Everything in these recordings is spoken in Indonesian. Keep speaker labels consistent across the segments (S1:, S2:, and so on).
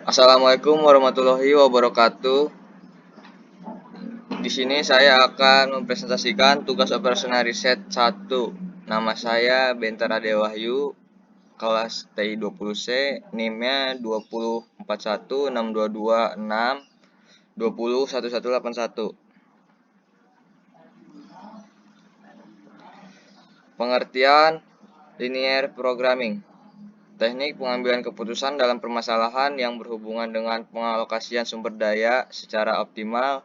S1: Assalamualaikum warahmatullahi wabarakatuh. Di sini saya akan mempresentasikan tugas operasional riset 1. Nama saya Bentara Dewahyu, kelas TI 20C, NIM-nya 204162226201181. Pengertian linear programming. Teknik pengambilan keputusan dalam permasalahan yang berhubungan dengan pengalokasian sumber daya secara optimal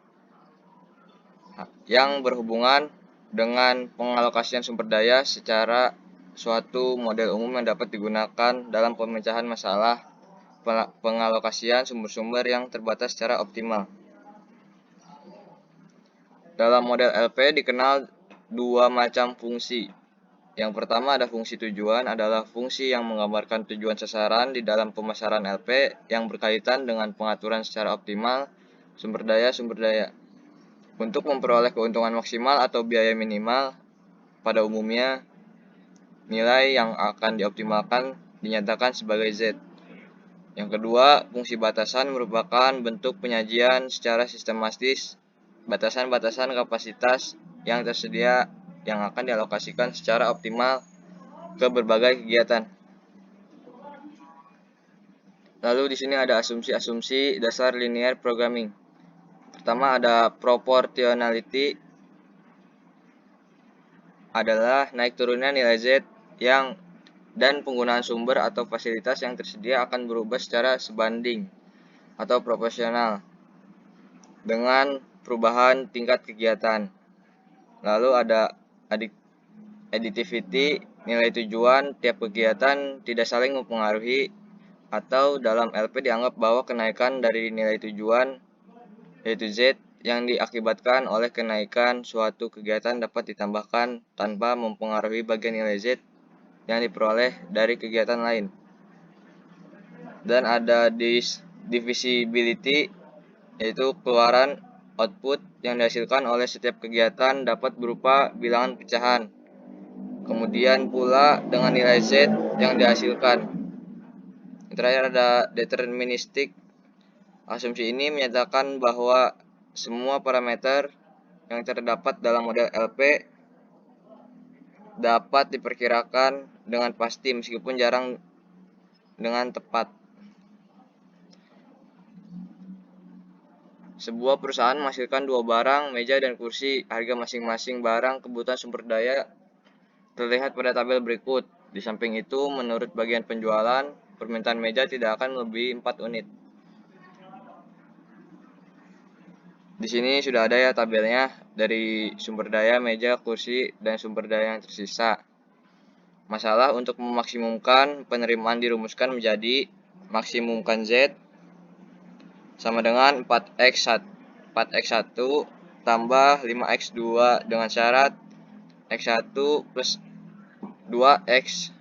S1: secara suatu model umum yang dapat digunakan dalam pemecahan masalah pengalokasian sumber-sumber yang terbatas secara optimal. Dalam model LP dikenal dua macam fungsi. Yang pertama ada fungsi tujuan, adalah fungsi yang menggambarkan tujuan sasaran di dalam pemasaran LP yang berkaitan dengan pengaturan secara optimal sumber daya. Untuk memperoleh keuntungan maksimal atau biaya minimal, pada umumnya nilai yang akan dioptimalkan dinyatakan sebagai Z. Yang kedua, fungsi batasan merupakan bentuk penyajian secara sistematis batasan-batasan kapasitas yang tersedia yang akan dialokasikan secara optimal ke berbagai kegiatan. Lalu di sini ada asumsi-asumsi dasar linear programming. Pertama ada proportionality, adalah naik turunnya nilai Z dan penggunaan sumber atau fasilitas yang tersedia akan berubah secara sebanding atau proporsional dengan perubahan tingkat kegiatan. Lalu ada additivity, nilai tujuan tiap kegiatan tidak saling mempengaruhi, atau dalam LP dianggap bahwa kenaikan dari nilai tujuan yaitu Z yang diakibatkan oleh kenaikan suatu kegiatan dapat ditambahkan tanpa mempengaruhi bagian nilai Z yang diperoleh dari kegiatan lain. Dan ada divisibility, yaitu keluaran output yang dihasilkan oleh setiap kegiatan dapat berupa bilangan pecahan. Kemudian pula dengan nilai Z yang dihasilkan. Yang terakhir ada deterministic. Asumsi ini menyatakan bahwa semua parameter yang terdapat dalam model LP dapat diperkirakan dengan pasti meskipun jarang dengan tepat. Sebuah perusahaan menghasilkan dua barang, meja dan kursi. Harga masing-masing barang kebutuhan sumber daya terlihat pada tabel berikut. Di samping itu, menurut bagian penjualan, permintaan meja tidak akan melebihi 4 unit. Di sini sudah ada ya tabelnya dari sumber daya, meja, kursi, dan sumber daya yang tersisa. Masalah untuk memaksimumkan penerimaan dirumuskan menjadi maksimumkan Z sama dengan 4x1 tambah 5x2 dengan syarat x1 plus 2x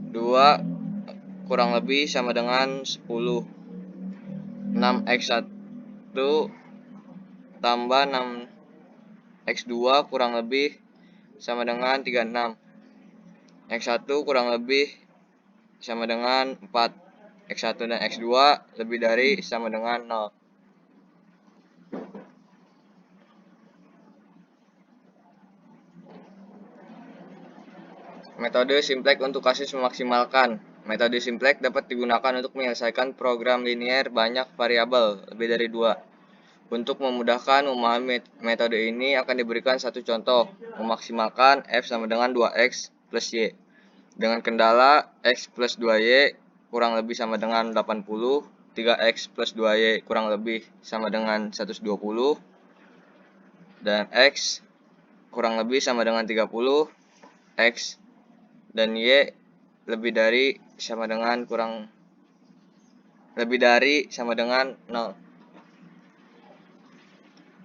S1: 2 kurang lebih sama dengan 10. 6x1 tambah 6x2 kurang lebih sama dengan 36. X1 kurang lebih sama dengan 4. X1 dan X2 lebih dari sama dengan 0. Metode simplex untuk kasus memaksimalkan. Metode simplex dapat digunakan untuk menyelesaikan program linear banyak variabel, lebih dari 2. Untuk memudahkan memahami metode ini akan diberikan satu contoh, memaksimalkan F sama dengan 2X plus Y. Dengan kendala X plus 2Y kurang lebih sama dengan 80, 3X plus 2Y kurang lebih sama dengan 120, dan X kurang lebih sama dengan 30, X dan Y lebih dari sama dengan 0.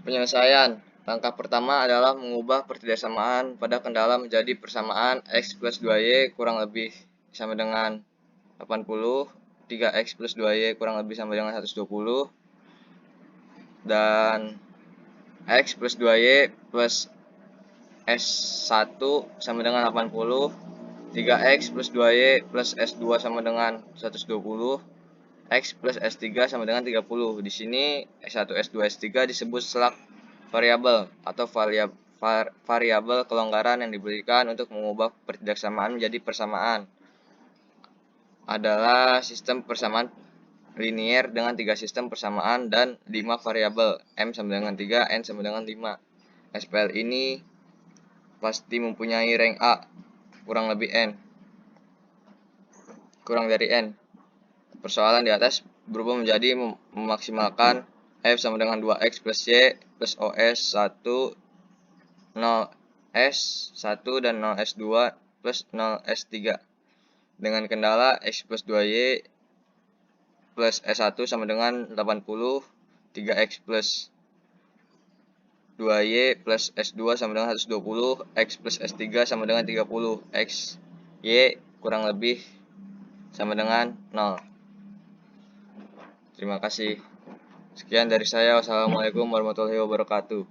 S1: Penyelesaian. Langkah pertama adalah mengubah pertidaksamaan pada kendala menjadi persamaan X plus 2Y kurang lebih sama dengan 80, 3X plus 2Y kurang lebih sama dengan 120, dan X plus 2Y plus S1 sama dengan 80, 3x plus 2y plus S2 sama dengan 120, X plus S3 sama dengan 30. Di sini S1, S2, S3 disebut slug variabel atau variabel kelonggaran yang diberikan untuk mengubah pertidaksamaan menjadi persamaan. Adalah sistem persamaan linier dengan 3 sistem persamaan dan 5 variabel, M sama dengan 3, N sama dengan 5. SPL ini pasti mempunyai rank A, kurang lebih N, kurang dari N. Persoalan di atas berubah menjadi memaksimalkan F sama dengan 2X plus Y plus OS 1, 0S1 dan 0S2 plus 0S3 dengan kendala X plus 2Y plus S1 sama dengan 80, 3X plus 2Y plus S2 sama dengan 120, X plus S3 sama dengan 30, X, Y kurang lebih sama dengan 0. Terima kasih. Sekian dari saya. Wassalamualaikum warahmatullahi wabarakatuh.